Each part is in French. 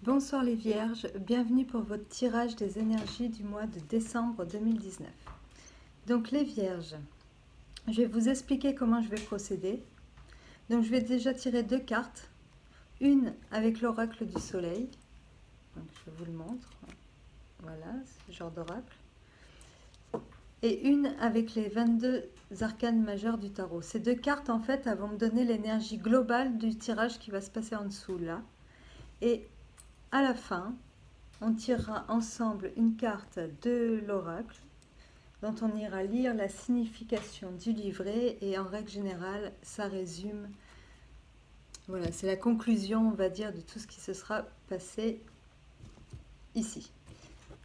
Bonsoir les Vierges, bienvenue pour votre tirage des énergies du mois de décembre 2019. Donc les Vierges, je vais vous expliquer comment je vais procéder. Donc je vais déjà tirer deux cartes, une avec l'oracle du soleil, donc je vous le montre, voilà, ce genre d'oracle, et une avec les 22 arcanes majeures du tarot. Ces deux cartes en fait elles vont me donner l'énergie globale du tirage qui va se passer en dessous là. Et à la fin, on tirera ensemble une carte de l'oracle dont on ira lire la signification du livret et en règle générale, ça résume, voilà, c'est la conclusion, on va dire, de tout ce qui se sera passé ici.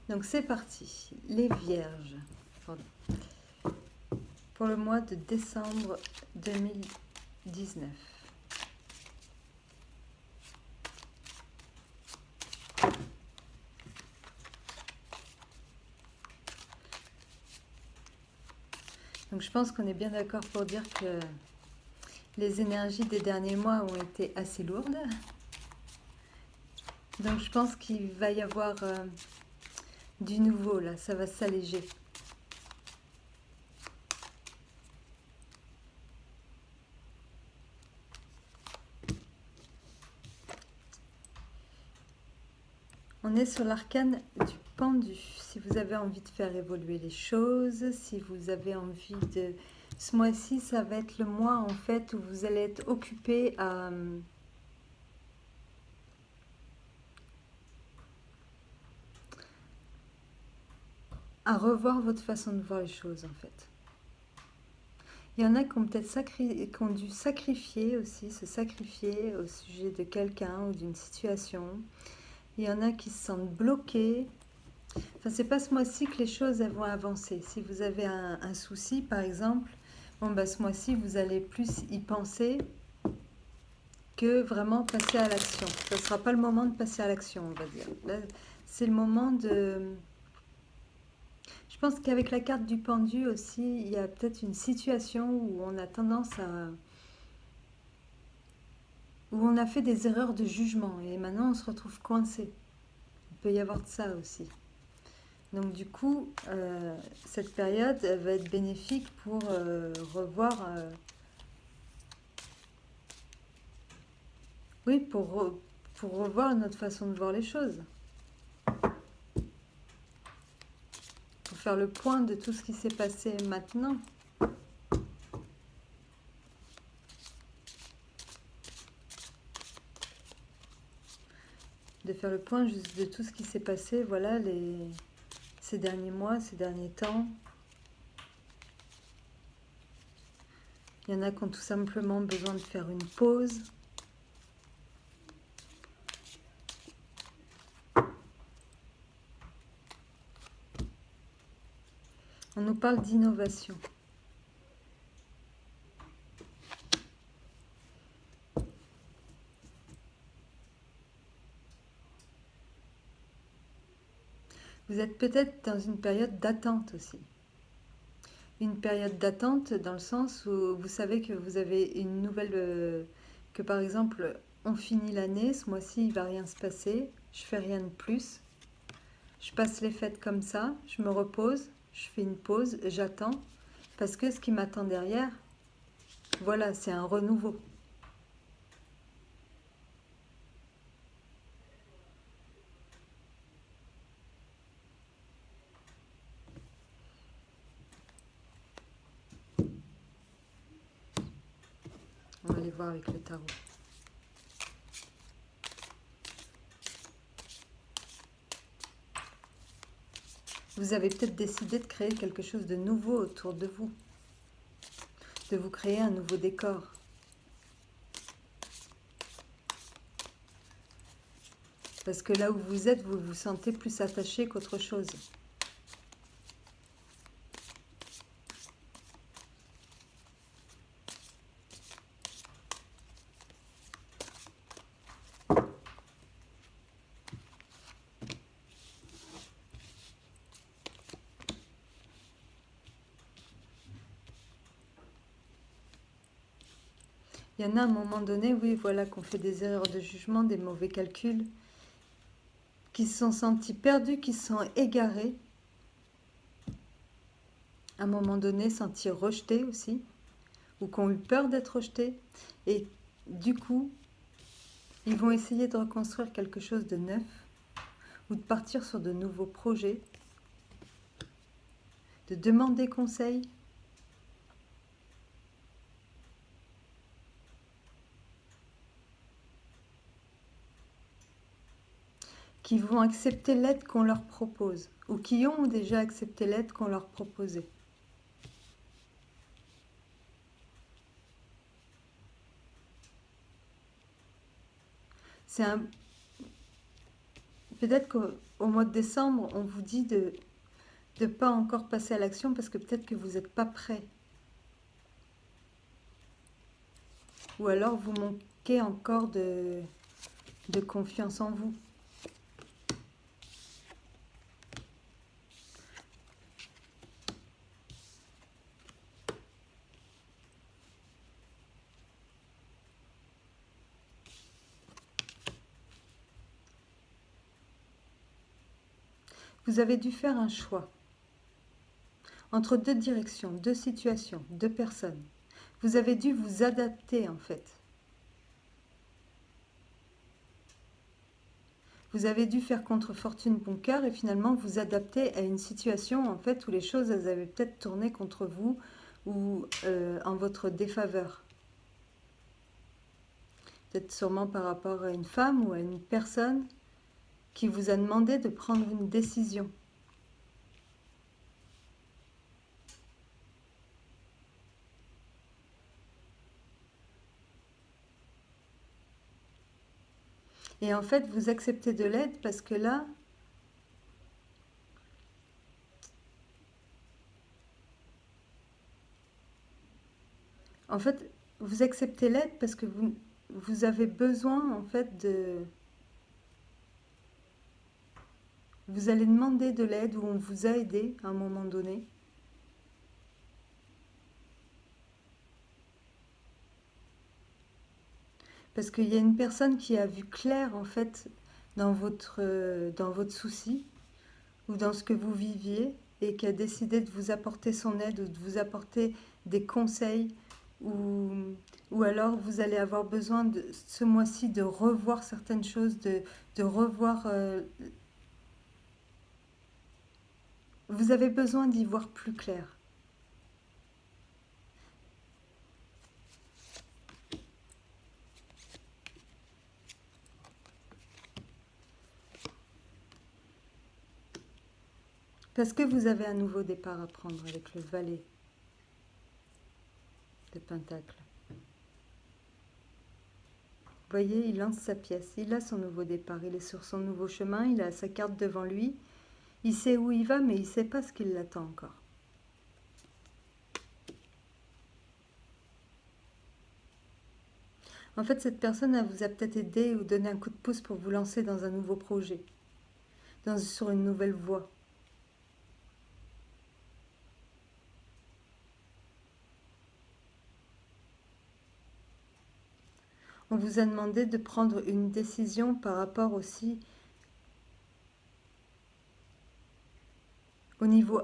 Donc c'est parti, les Vierges, pardon, pour le mois de décembre 2019. Donc je pense qu'on est bien d'accord pour dire que les énergies des derniers mois ont été assez lourdes. Donc je pense qu'il va y avoir du nouveau là, ça va s'alléger. On est sur l'arcane du pendu. Si vous avez envie de faire évoluer les choses, si vous avez envie de... Ce mois-ci, ça va être le mois en fait où vous allez être occupé à revoir votre façon de voir les choses en fait. Il y en a qui ont peut-être qui ont dû sacrifier aussi, se sacrifier au sujet de quelqu'un ou d'une situation. Il y en a qui se sentent bloqués. Enfin, c'est pas ce mois-ci que les choses elles vont avancer. Si vous avez un souci, par exemple, bon, bah, ce mois-ci, vous allez plus y penser que vraiment passer à l'action. Ce ne sera pas le moment de passer à l'action, on va dire. Là, c'est le moment de... Je pense qu'avec la carte du pendu aussi, il y a peut-être une situation où on a tendance à... où on a fait des erreurs de jugement et maintenant on se retrouve coincé. Il peut y avoir de ça aussi. Donc du coup, cette période elle va être bénéfique pour revoir... oui, pour revoir notre façon de voir les choses. Pour faire le point de tout ce qui s'est passé maintenant. De faire le point juste de tout ce qui s'est passé, voilà, ces derniers mois, ces derniers temps. Il y en a qui ont tout simplement besoin de faire une pause. On nous parle d'innovation. Vous êtes peut-être dans une période d'attente aussi. Une période d'attente dans le sens où vous savez que vous avez une nouvelle... que par exemple, on finit l'année, ce mois-ci, il ne va rien se passer, je fais rien de plus. Je passe les fêtes comme ça, je me repose, je fais une pause, j'attends. Parce que ce qui m'attend derrière, voilà, c'est un renouveau. On va aller voir avec le tarot. Vous avez peut-être décidé de créer quelque chose de nouveau autour de vous. De vous créer un nouveau décor. Parce que là où vous êtes, vous vous sentez plus attaché qu'autre chose. Il y en a à un moment donné, oui, voilà, qu'on fait des erreurs de jugement, des mauvais calculs. qui se sont sentis perdus, qui se sont égarés, à un moment donné, sentis rejetés aussi, ou qui ont eu peur d'être rejetés, et du coup, ils vont essayer de reconstruire quelque chose de neuf, ou de partir sur de nouveaux projets, de demander conseil. Qui vont accepter l'aide qu'on leur propose, ou qui ont déjà accepté l'aide qu'on leur proposait. C'est un... Peut-être qu'au mois de décembre, on vous dit de ne pas encore passer à l'action parce que peut-être que vous n'êtes pas prêt. Ou alors vous manquez encore de confiance en vous. Vous avez dû faire un choix entre deux directions, deux situations, deux personnes. Vous avez dû vous adapter en fait. Vous avez dû faire contre fortune bon cœur et finalement vous adapter à une situation en fait où les choses elles avaient peut-être tourné contre vous ou en votre défaveur. Peut-être sûrement par rapport à une femme ou à une personne qui vous a demandé de prendre une décision. Et en fait, vous acceptez de l'aide parce que là, en fait, vous acceptez l'aide parce que vous avez besoin en fait de... Vous allez demander de l'aide ou on vous a aidé à un moment donné. Parce qu'il y a une personne qui a vu clair en fait dans votre souci ou dans ce que vous viviez et qui a décidé de vous apporter son aide ou de vous apporter des conseils ou alors vous allez avoir besoin de, ce mois-ci de revoir certaines choses, de revoir... vous avez besoin d'y voir plus clair. Parce que vous avez un nouveau départ à prendre avec le valet de Pentacle. Vous voyez, il lance sa pièce, il a son nouveau départ, il est sur son nouveau chemin, il a sa carte devant lui, il sait où il va, mais il ne sait pas ce qui l'attend encore. En fait, cette personne elle vous a peut-être aidé ou donné un coup de pouce pour vous lancer dans un nouveau projet, sur une nouvelle voie. On vous a demandé de prendre une décision par rapport aussi au niveau,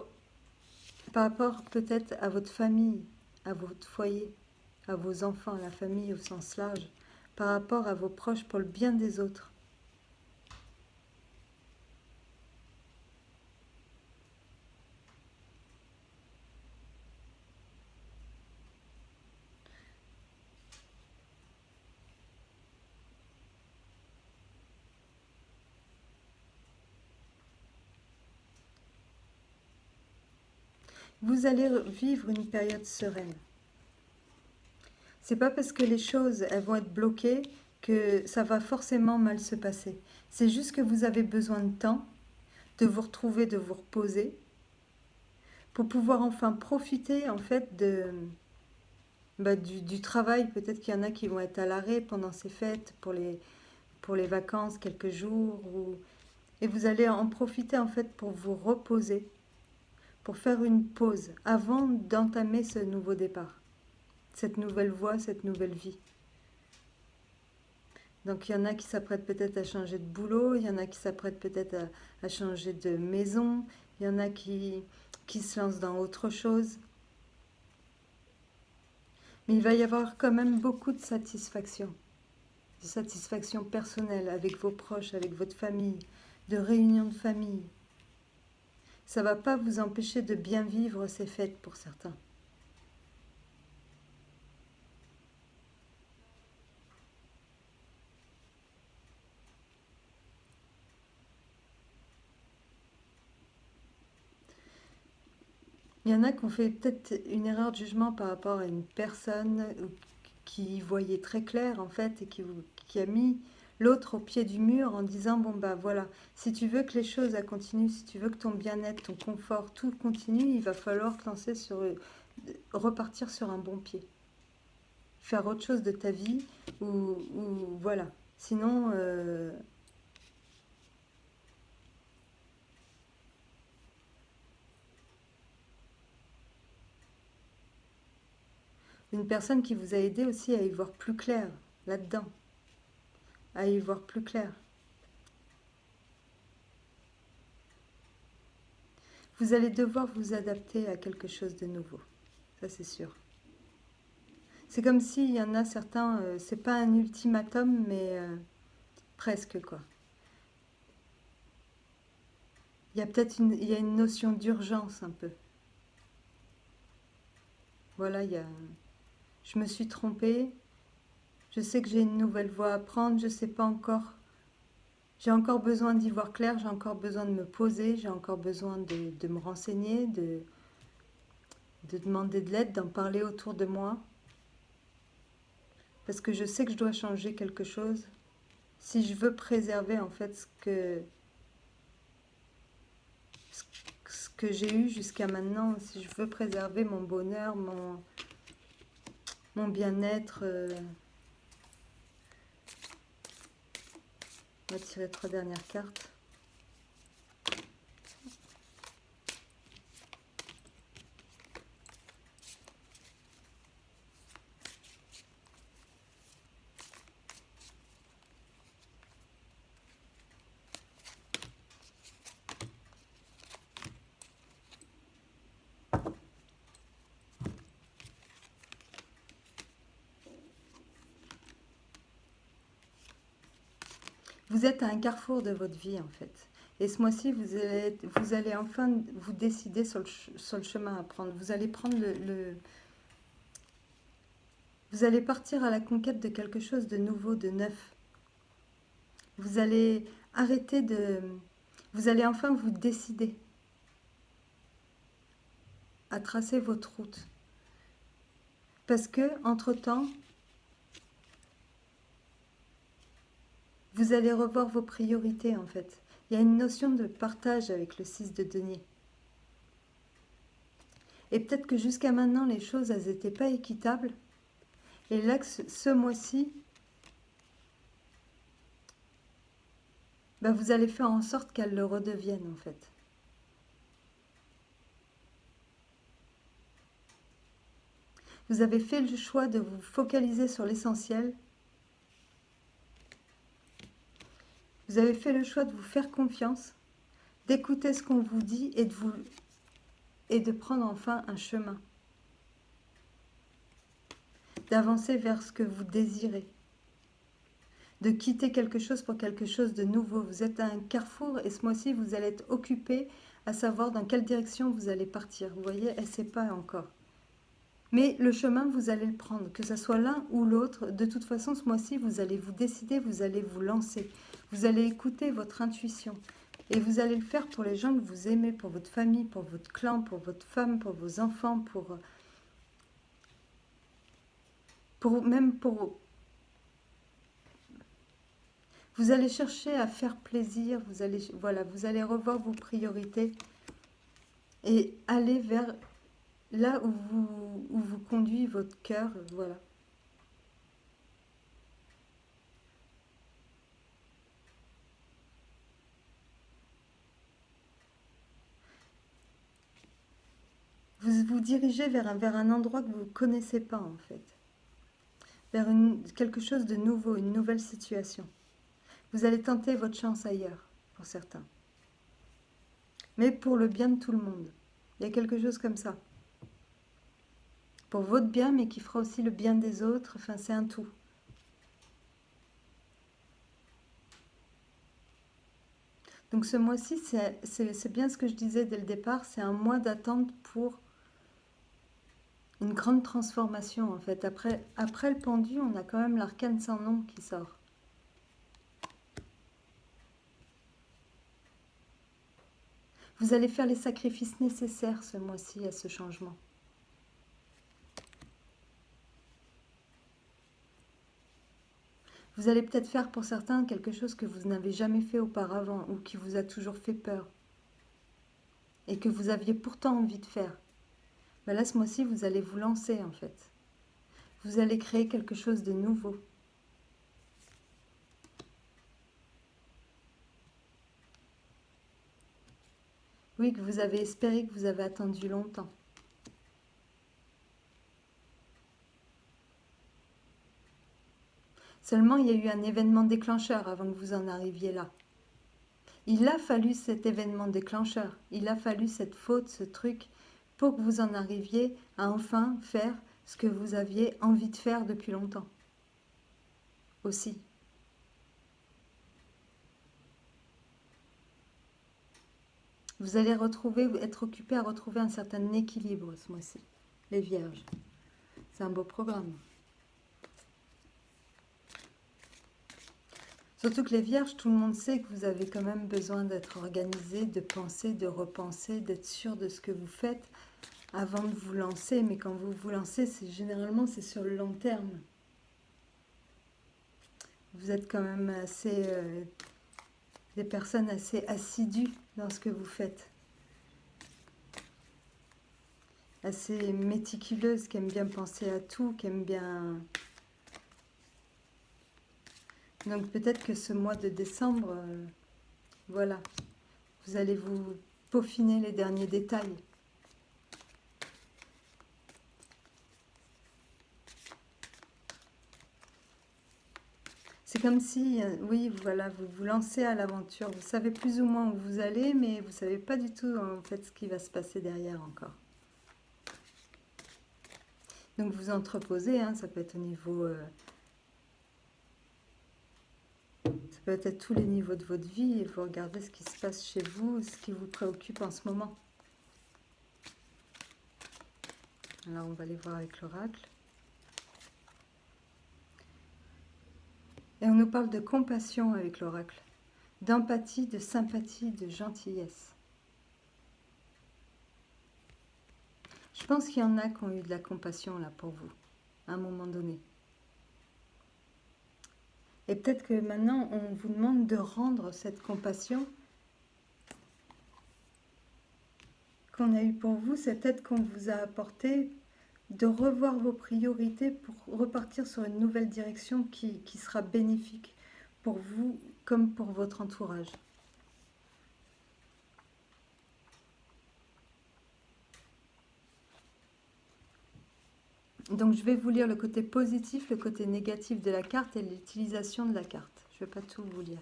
par rapport peut-être à votre famille, à votre foyer, à vos enfants, à la famille au sens large, par rapport à vos proches pour le bien des autres. Vous allez vivre une période sereine. C'est pas parce que les choses elles vont être bloquées que ça va forcément mal se passer. C'est juste que vous avez besoin de temps, de vous retrouver, de vous reposer, pour pouvoir enfin profiter en fait du travail. Peut-être qu'il y en a qui vont être à l'arrêt pendant ces fêtes, pour les vacances, quelques jours, et vous allez en profiter en fait pour vous reposer, pour faire une pause avant d'entamer ce nouveau départ, cette nouvelle voie, cette nouvelle vie. Donc il y en a qui s'apprêtent peut-être à changer de boulot, il y en a qui s'apprêtent peut-être à changer de maison, il y en a qui se lancent dans autre chose. Mais il va y avoir quand même beaucoup de satisfaction personnelle avec vos proches, avec votre famille, de réunions de famille. Ça ne va pas vous empêcher de bien vivre ces fêtes pour certains. Il y en a qui ont fait peut-être une erreur de jugement par rapport à une personne qui voyait très clair en fait et qui a mis l'autre au pied du mur en disant bon bah voilà, si tu veux que les choses continuent, si tu veux que ton bien-être, ton confort, tout continue, il va falloir te lancer repartir sur un bon pied, faire autre chose de ta vie ou voilà. Sinon, une personne qui vous a aidé aussi à y voir plus clair là-dedans, à y voir plus clair. Vous allez devoir vous adapter à quelque chose de nouveau, ça c'est sûr. C'est comme s'il y en a certains, c'est pas un ultimatum, mais presque quoi. Il y a une notion d'urgence un peu. Voilà, je me suis trompée, je sais que j'ai une nouvelle voie à prendre, je sais pas encore. J'ai encore besoin d'y voir clair, j'ai encore besoin de me poser, j'ai encore besoin de me renseigner, de demander de l'aide, d'en parler autour de moi. Parce que je sais que je dois changer quelque chose. Si je veux préserver en fait ce que j'ai eu jusqu'à maintenant, si je veux préserver mon bonheur, mon bien-être, on va tirer 3 dernières cartes. Vous êtes à un carrefour de votre vie en fait. Et ce mois-ci, vous allez enfin vous décider sur le chemin à prendre. Vous allez prendre vous allez partir à la conquête de quelque chose de nouveau, de neuf. Vous allez arrêter de... Vous allez enfin vous décider à tracer votre route. Parce que, entre-temps, vous allez revoir vos priorités en fait. Il y a une notion de partage avec le 6 de denier. Et peut-être que jusqu'à maintenant, les choses, elles n'étaient pas équitables. Et là, ce mois-ci, bah, vous allez faire en sorte qu'elles le redeviennent en fait. Vous avez fait le choix de vous focaliser sur l'essentiel. Vous avez fait le choix de vous faire confiance, d'écouter ce qu'on vous dit et de prendre enfin un chemin. D'avancer vers ce que vous désirez. De quitter quelque chose pour quelque chose de nouveau. Vous êtes à un carrefour et ce mois-ci, vous allez être occupé à savoir dans quelle direction vous allez partir. Vous voyez, elle ne sait pas encore. Mais le chemin, vous allez le prendre, que ce soit l'un ou l'autre. De toute façon, ce mois-ci, vous allez vous décider, vous allez vous lancer. Vous allez écouter votre intuition. Et vous allez le faire pour les gens que vous aimez, pour votre famille, pour votre clan, pour votre femme, pour vos enfants, même pour... Vous allez chercher à faire plaisir, vous allez revoir vos priorités et aller vers là où vous conduit votre cœur, voilà. Vous vous dirigez vers un endroit que vous ne connaissez pas en fait. vers quelque chose de nouveau, une nouvelle situation. Vous allez tenter votre chance ailleurs, pour certains. Mais pour le bien de tout le monde. Il y a quelque chose comme ça. Pour votre bien, mais qui fera aussi le bien des autres. Enfin, c'est un tout. Donc ce mois-ci, c'est bien ce que je disais dès le départ, c'est un mois d'attente pour une grande transformation en fait. Après le pendu, on a quand même l'arcane sans nom qui sort. Vous allez faire les sacrifices nécessaires ce mois-ci à ce changement. Vous allez peut-être faire pour certains quelque chose que vous n'avez jamais fait auparavant ou qui vous a toujours fait peur et que vous aviez pourtant envie de faire. Ben là, ce mois-ci, vous allez vous lancer en fait. Vous allez créer quelque chose de nouveau. Oui, que vous avez espéré, que vous avez attendu longtemps. Seulement, il y a eu un événement déclencheur avant que vous en arriviez là. Il a fallu cet événement déclencheur, il a fallu cette faute, ce truc, pour que vous en arriviez à enfin faire ce que vous aviez envie de faire depuis longtemps. Aussi. Vous allez être occupé à retrouver un certain équilibre ce mois-ci, les vierges. C'est un beau programme. Surtout que les vierges, tout le monde sait que vous avez quand même besoin d'être organisé, de penser, de repenser, d'être sûr de ce que vous faites avant de vous lancer. Mais quand vous vous lancez, généralement c'est sur le long terme. Vous êtes quand même assez... des personnes assez assidues dans ce que vous faites. Assez méticuleuses, qui aiment bien penser à tout, qui aiment bien... Donc peut-être que ce mois de décembre, voilà, vous allez vous peaufiner les derniers détails. C'est comme si, oui, voilà, vous vous lancez à l'aventure. Vous savez plus ou moins où vous allez, mais vous ne savez pas du tout en fait ce qui va se passer derrière encore. Donc vous entreposez, hein, ça peut être au niveau... ça peut être à tous les niveaux de votre vie et vous regardez ce qui se passe chez vous, ce qui vous préoccupe en ce moment. Alors on va aller voir avec l'oracle. Et on nous parle de compassion avec l'oracle, d'empathie, de sympathie, de gentillesse. Je pense qu'il y en a qui ont eu de la compassion là pour vous, à un moment donné. Et peut-être que maintenant, on vous demande de rendre cette compassion qu'on a eue pour vous, cette aide qu'on vous a apportée, de revoir vos priorités pour repartir sur une nouvelle direction qui sera bénéfique pour vous comme pour votre entourage. Donc je vais vous lire le côté positif, le côté négatif de la carte et l'utilisation de la carte. Je ne vais pas tout vous lire.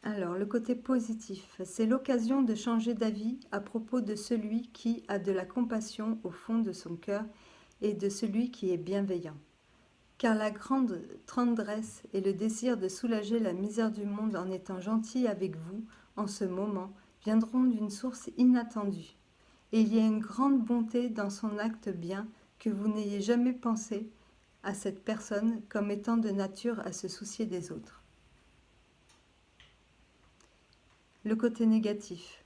Alors, le côté positif, c'est l'occasion de changer d'avis à propos de celui qui a de la compassion au fond de son cœur et de celui qui est bienveillant. Car la grande tendresse et le désir de soulager la misère du monde en étant gentil avec vous en ce moment viendront d'une source inattendue. Et il y a une grande bonté dans son acte bien que vous n'ayez jamais pensé à cette personne comme étant de nature à se soucier des autres. Le côté négatif.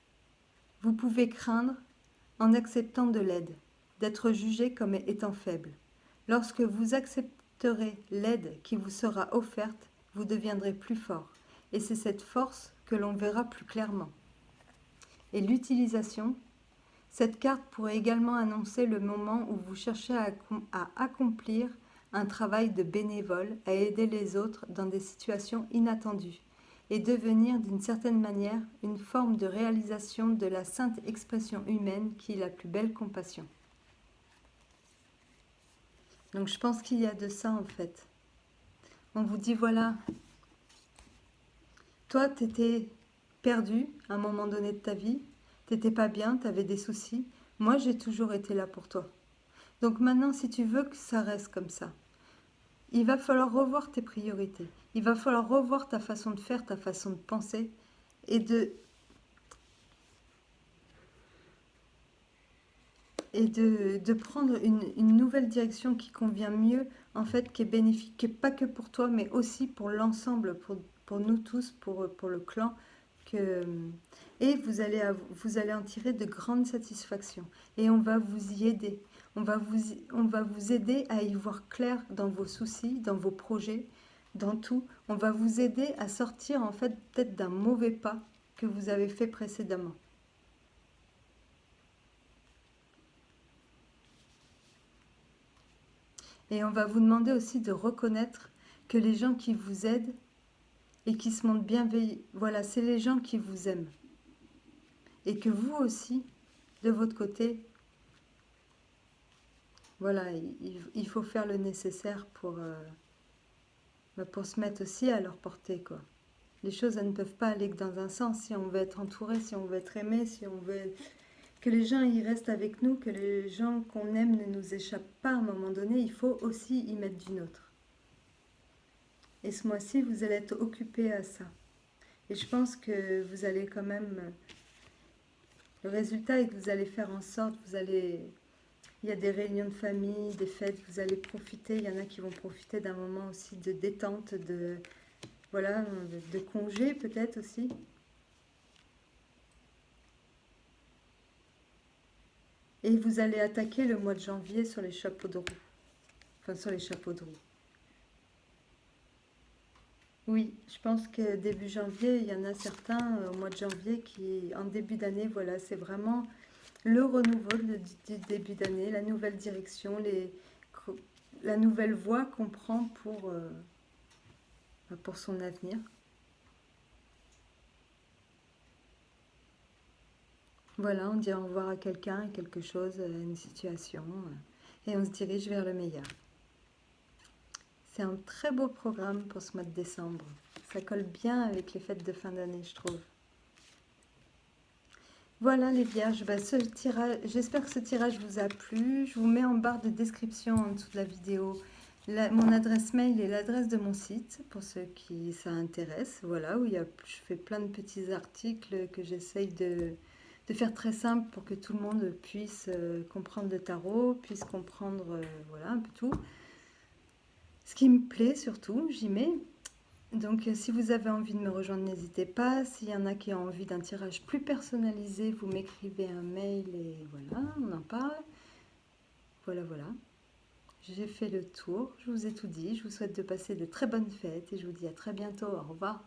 Vous pouvez craindre, en acceptant de l'aide, d'être jugé comme étant faible. Lorsque vous accepterez l'aide qui vous sera offerte, vous deviendrez plus fort. Et c'est cette force que l'on verra plus clairement. Et l'utilisation, cette carte pourrait également annoncer le moment où vous cherchez à accomplir un travail de bénévole, à aider les autres dans des situations inattendues, et devenir d'une certaine manière une forme de réalisation de la sainte expression humaine qui est la plus belle compassion. Donc je pense qu'il y a de ça en fait. On vous dit voilà, toi tu étais perdu à un moment donné de ta vie, t'étais pas bien, tu avais des soucis. Moi j'ai toujours été là pour toi. Donc maintenant si tu veux que ça reste comme ça, il va falloir revoir tes priorités. Il va falloir revoir ta façon de faire, ta façon de penser et de prendre une nouvelle direction qui convient mieux, en fait, qui est bénéfique, qui est pas que pour toi, mais aussi pour l'ensemble, pour nous tous, pour le clan. Que, et vous allez en tirer de grandes satisfactions. Et on va vous y aider. On va vous aider à y voir clair dans vos soucis, dans vos projets, dans tout. On va vous aider à sortir, en fait, peut-être d'un mauvais pas que vous avez fait précédemment. Et on va vous demander aussi de reconnaître que les gens qui vous aident et qui se montrent bienveillants, voilà, c'est les gens qui vous aiment. Et que vous aussi, de votre côté, voilà, il faut faire le nécessaire pour se mettre aussi à leur portée, quoi. Les choses, elles ne peuvent pas aller que dans un sens. Si on veut être entouré, si on veut être aimé, si on veut que les gens y restent avec nous, que les gens qu'on aime ne nous échappent pas à un moment donné, il faut aussi y mettre du nôtre. Et ce mois-ci, vous allez être occupé à ça. Et je pense que vous allez quand même... Le résultat est que vous allez faire en sorte, vous allez... Il y a des réunions de famille, des fêtes, vous allez profiter. Il y en a qui vont profiter d'un moment aussi de détente, voilà, de congé peut-être aussi. Et vous allez attaquer le mois de janvier sur les chapeaux de roue. Enfin, sur les chapeaux de roue. Oui, je pense que début janvier, il y en a certains au mois de janvier qui, en début d'année, voilà, c'est vraiment le renouveau du début d'année, la nouvelle direction, la nouvelle voie qu'on prend pour son avenir. Voilà, on dit au revoir à quelqu'un, à quelque chose, à une situation, et on se dirige vers le meilleur. C'est un très beau programme pour ce mois de décembre. Ça colle bien avec les fêtes de fin d'année, je trouve. Voilà les vierges, j'espère que ce tirage vous a plu. Je vous mets en barre de description en dessous de la vidéo mon adresse mail et l'adresse de mon site pour ceux qui ça intéresse. Voilà, où je fais plein de petits articles que j'essaye de faire très simple pour que tout le monde puisse comprendre le tarot, puisse comprendre voilà, un peu tout. Ce qui me plaît surtout, j'y mets. Donc si vous avez envie de me rejoindre, n'hésitez pas. S'il y en a qui ont envie d'un tirage plus personnalisé, vous m'écrivez un mail et voilà, on en parle. Voilà, voilà. J'ai fait le tour, je vous ai tout dit. Je vous souhaite de passer de très bonnes fêtes et je vous dis à très bientôt. Au revoir.